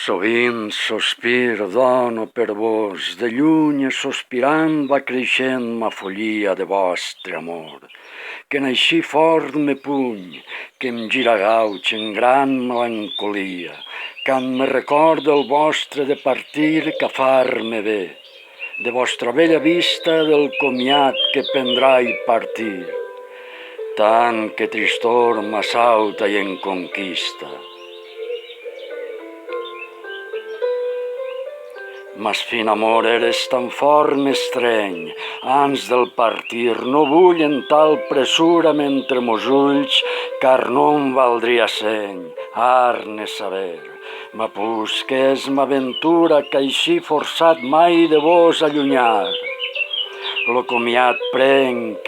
Sovint sospir dono per vos, de lluny sospirant va creixent ma follia de vostre amor, que naixí fort me puny, que em gira gauch en gran melancolia, quan me recorda el vostre de partir que far-me bé, de vostra bella vista del comiat que prendrà i partir, tant que tristor m'assalta i em conquista. Mas fin amor eres tan fort m'estreny, ans del partir no vull en tal pressura mentre mos ulls, car no em valdria seny, arne saber, ma pus que és m'aventura que així forçat mai de vos allunyar. Lo comiat prenc,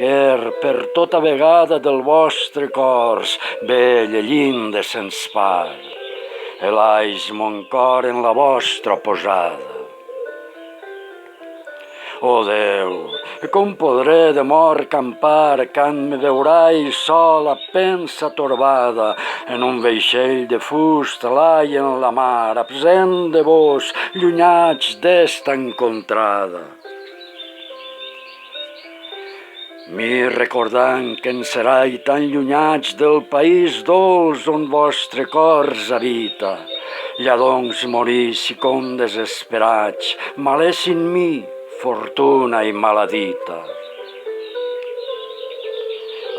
per tota vegada del vostre cors, bell e llindo sens par, elais mon cor en la vostra posada. Oh Déu, com podré de mort campar quan me veuràs sola, pensa torbada, en un vaixell de fusta l'ai en la mar, absent de vos, llunyats d'esta encontrada. Mi recordant que en serai tan llunyats del país dolç on vostre cors habita, lla doncs morissi com desesperats, malessin mi, fortuna i maladita.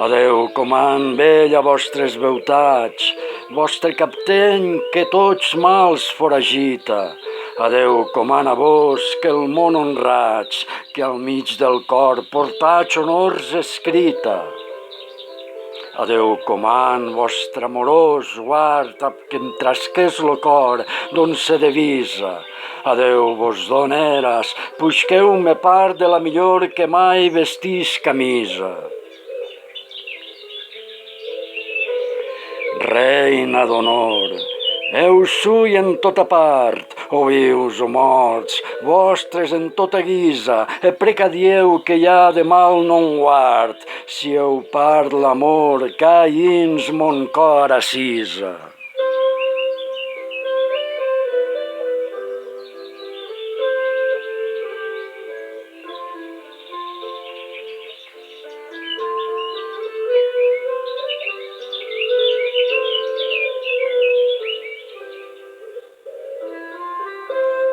Adeu, comand vell a vostres beutats, vostre capteny que tots mals foragita. Adeu, comand a vos que el món honrats, que al mig del cor portats honors escrita. Adeu, comand, vostre amorós guard que em trasqués lo cor d'on se devisa. Adeu, vos doneres, puixqueu-me part de la millor que mai vestís camisa. Reina d'honor, eu sui en tota part, o vius o morts, vostres en tota guisa, e precadieu que ja de mal no en guard, si eu part l'amor que ha ins mon cor assisa.